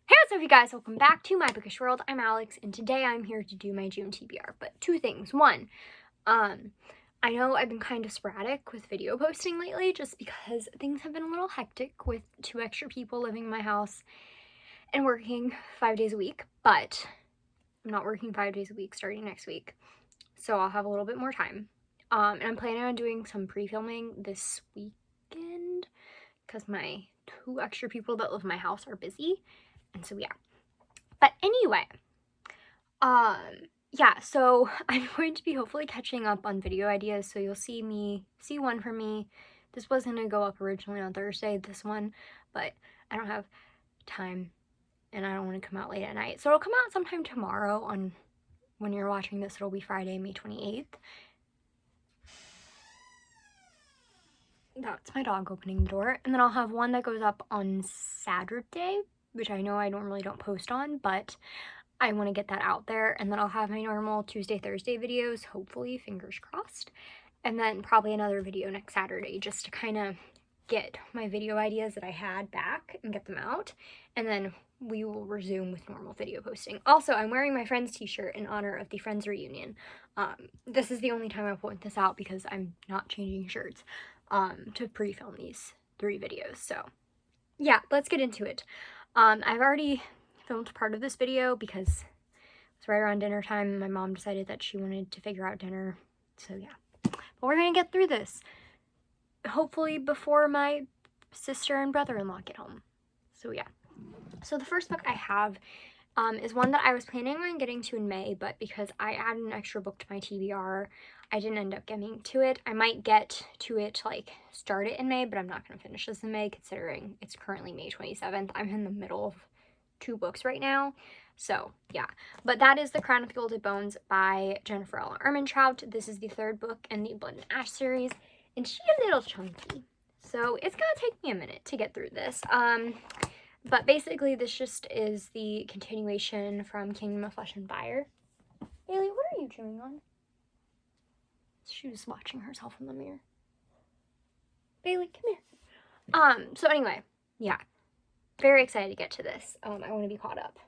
Hey, what's up, you guys? Welcome back to my bookish world. I'm Alex, and today I'm here to do my June TBR. But two things. One, I know I've been kind of sporadic with video posting lately just because things have been a little hectic with 2 extra people living in my house and working 5 days a week. But I'm not working 5 days a week starting next week, so I'll have a little bit more time. And I'm planning on doing some pre-filming this weekend because my 2 extra people that live in my house are busy. And so yeah. But anyway, yeah, so I'm going to be hopefully catching up on video ideas, so you'll see one from me. This was going to go up originally on Thursday, this one, but I don't have time and I don't want to come out late at night. So it'll come out sometime tomorrow. When you're watching this, it'll be Friday, May 28th. That's my dog opening the door. And then I'll have one that goes up on Saturday, which I know I normally don't post on, but I want to get that out there. And then I'll have my normal Tuesday, Thursday videos, hopefully, fingers crossed. And then probably another video next Saturday just to kind of get my video ideas that I had back and get them out. And then we will resume with normal video posting. Also, I'm wearing my Friends t-shirt in honor of the Friends reunion. This is the only time I'll point this out because I'm not changing shirts to pre-film these 3 videos. So yeah, let's get into it. I've already filmed part of this video because it was right around dinner time and my mom decided that she wanted to figure out dinner. So yeah, but we're gonna get through this hopefully before my sister and brother-in-law get home. So yeah, so the first book I have is one that I was planning on getting to in May, but because I added an extra book to my TBR, I didn't end up getting to it. I might get to it, like, start it in May, but I'm not going to finish this in May, considering it's currently May 27th. I'm in the middle of 2 books right now, so yeah. But that is The Crown of the Gilded Bones by Jennifer L. Armentrout. This is the 3rd book in the Blood and Ash series, and she's a little chunky, so it's going to take me a minute to get through this. But basically, this just is the continuation from Kingdom of Flesh and Fire. Bailey, what are you chewing on? She was watching herself in the mirror. Bailey, come here. So anyway, yeah. Very excited to get to this. I want to be caught up.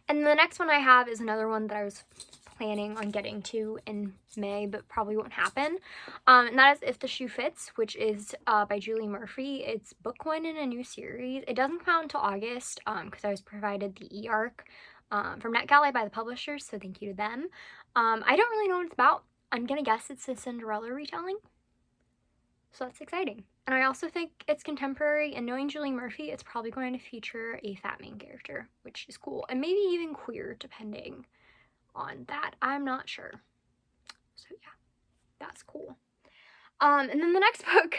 And the next one I have is another one that I was planning on getting to in May, but probably won't happen. And that is If the Shoe Fits, which is by Julie Murphy. It's book 1 in a new series. It doesn't come out until August because I was provided the e-arc from NetGalley by the publishers, so thank you to them. I don't really know what it's about. I'm gonna guess it's a Cinderella retelling, so that's exciting. And I also think it's contemporary, and knowing Julie Murphy, it's probably going to feature a fat main character, which is cool, and maybe even queer, depending on that. I'm not sure. So yeah, that's cool. And then the next book,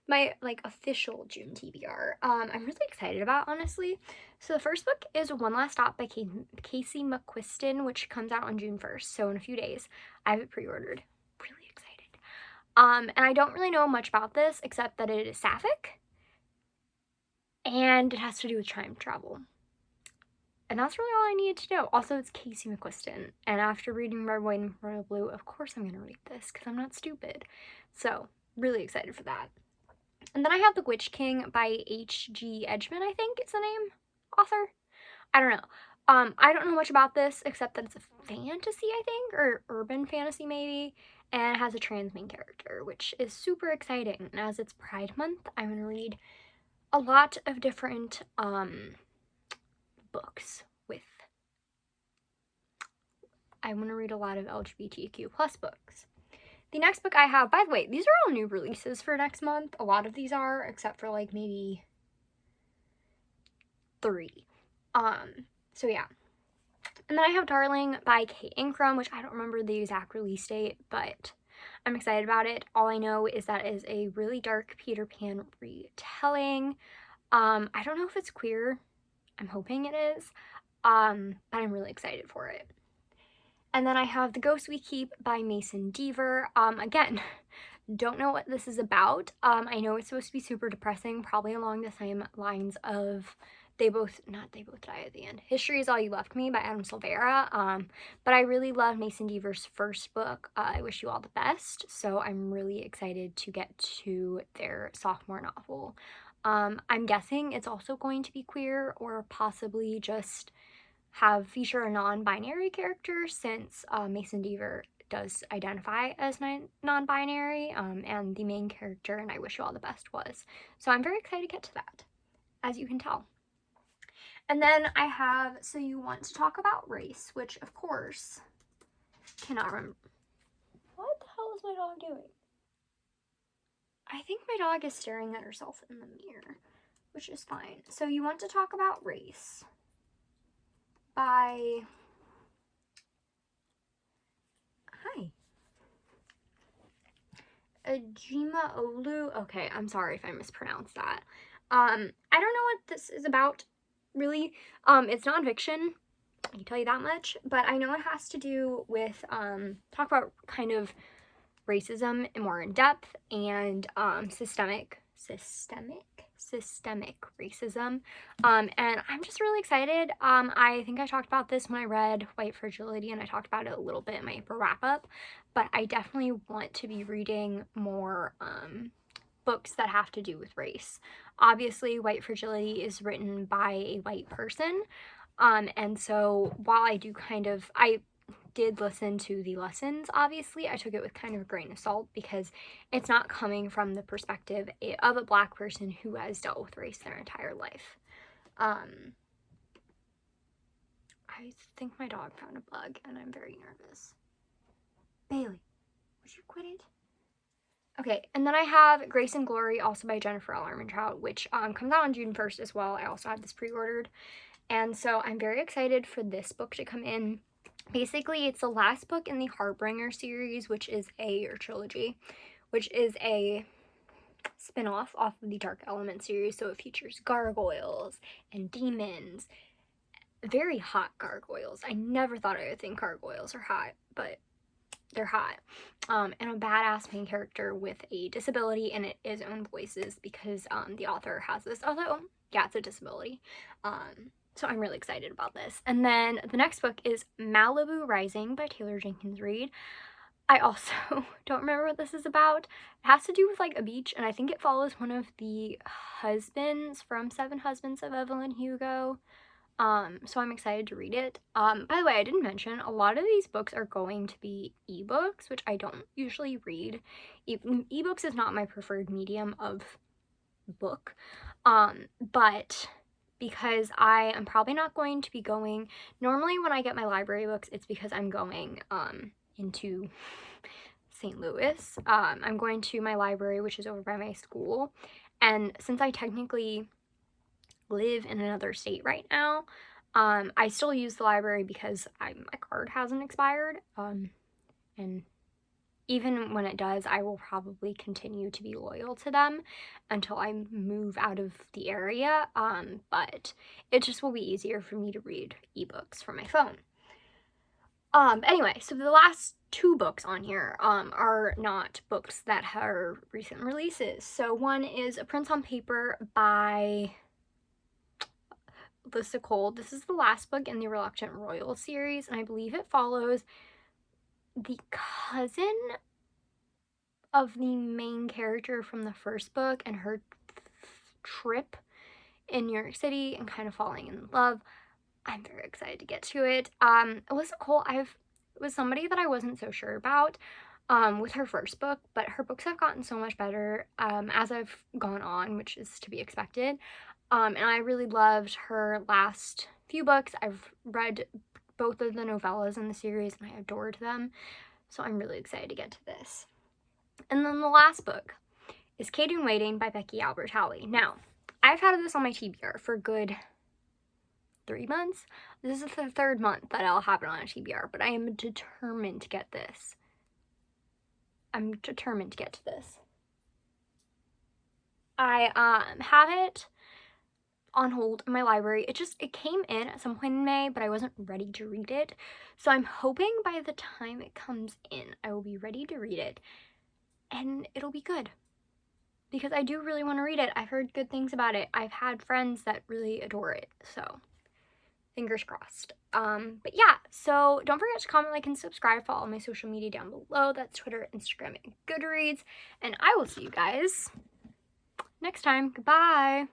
my official June TBR, I'm really excited about, honestly. So the first book is One Last Stop by Casey McQuiston, which comes out on June 1st, so in a few days. I have it pre-ordered. Really excited. And I don't really know much about this except that it is sapphic and it has to do with time travel. And that's really all I needed to know. Also, it's Casey McQuiston, and after reading Red, White, and Royal Blue, of course I'm going to read this because I'm not stupid. So, really excited for that. And then I have The Witch King by H.G. Edgman, I think it's the name, author. I don't know. I don't know much about this except that it's a fantasy, I think, or urban fantasy maybe, and it has a trans main character, which is super exciting. And as it's Pride Month, I'm going to read a lot of different books with, I want to read a lot of LGBTQ plus books. The next book I have, by the way, these are all new releases for next month. A lot of these are, except for like maybe 3. So yeah. And then I have Darling by Kate Ancrum, which I don't remember the exact release date, but I'm excited about it. All I know is that it is a really dark Peter Pan retelling. I don't know if it's queer. I'm hoping it is. But I'm really excited for it. And then I have The Ghost We Keep by Mason Deaver. Again, don't know what this is about. I know it's supposed to be super depressing, probably along the same lines of They Both Die at the End. History Is All You Left Me by Adam Silvera. But I really love Mason Deaver's first book, I Wish You All the Best. So I'm really excited to get to their sophomore novel. I'm guessing it's also going to be queer or possibly just have feature a non-binary character since Mason Deaver does identify as non-binary, and the main character in I Wish You All the Best was. So I'm very excited to get to that, as you can tell. And then I have So You Want to Talk About Race, which of course cannot remember. What the hell is my dog doing? I think my dog is staring at herself in the mirror, which is fine. So You Want to Talk About Race by, hi, Ajima Olu. Okay, I'm sorry if I mispronounced that. I don't know what this is about, really. It's nonfiction, I can tell you that much, but I know it has to do with, talk about kind of racism more in depth and systemic racism, and I'm just really excited. I think I talked about this when I read White Fragility, and I talked about it a little bit in my April wrap-up, but I definitely want to be reading more books that have to do with race. Obviously, White Fragility is written by a white person, and so while I did listen to the lessons, obviously, I took it with kind of a grain of salt because it's not coming from the perspective of a Black person who has dealt with race their entire life. I think my dog found a bug and I'm very nervous. Bailey, would you quit it? Okay, and then I have Grace and Glory, also by Jennifer L. Armentrout, which comes out on June 1st as well. I also have this pre-ordered, and so I'm very excited for this book to come in. Basically, it's the last book in the Heartbringer series, which is or trilogy, which is a spin-off off of the Dark Element series, so it features gargoyles and demons. Very hot gargoyles. I never thought I would think gargoyles are hot, but they're hot. And a badass main character with a disability, and it is own voices because the author has this, although, yeah, it's a disability. So I'm really excited about this. And then the next book is Malibu Rising by Taylor Jenkins Reid. I also don't remember what this is about. It has to do with like a beach, and I think it follows one of the husbands from Seven Husbands of Evelyn Hugo. So I'm excited to read it. By the way, I didn't mention, a lot of these books are going to be ebooks, which I don't usually read. Ebooks is not my preferred medium of book, but because I am probably not going to be going, normally when I get my library books, it's because I'm going, into St. Louis. I'm going to my library, which is over by my school, and since I technically live in another state right now, I still use the library because my card hasn't expired, and even when it does, I will probably continue to be loyal to them until I move out of the area, but it just will be easier for me to read ebooks from my phone. Anyway, so the last two books on here are not books that are recent releases. So one is A Prince on Paper by Lissa Cole. This is the last book in the Reluctant Royal series, and I believe it follows the cousin of the main character from the first book and her trip in New York City and kind of falling in love. I'm very excited to get to it. Alyssa Cole, was somebody that I wasn't so sure about with her first book, but her books have gotten so much better as I've gone on, which is to be expected. And I really loved her last few books. I've read both of the novellas in the series and I adored them. So I'm really excited to get to this. And then the last book is Caden Waiting by Becky Albertalli. Now, I've had this on my TBR for a good 3 months. This is the third month that I'll have it on a TBR, but I am determined to get this. I'm determined to get to this. I have it on hold in my library. It came in at some point in May, but I wasn't ready to read it. So I'm hoping by the time it comes in, I will be ready to read it and it'll be good, because I do really want to read it. I've heard good things about it. I've had friends that really adore it, so fingers crossed. But yeah, so don't forget to comment, like, and subscribe. Follow my social media down below. That's Twitter, Instagram, and Goodreads. And I will see you guys next time. Goodbye.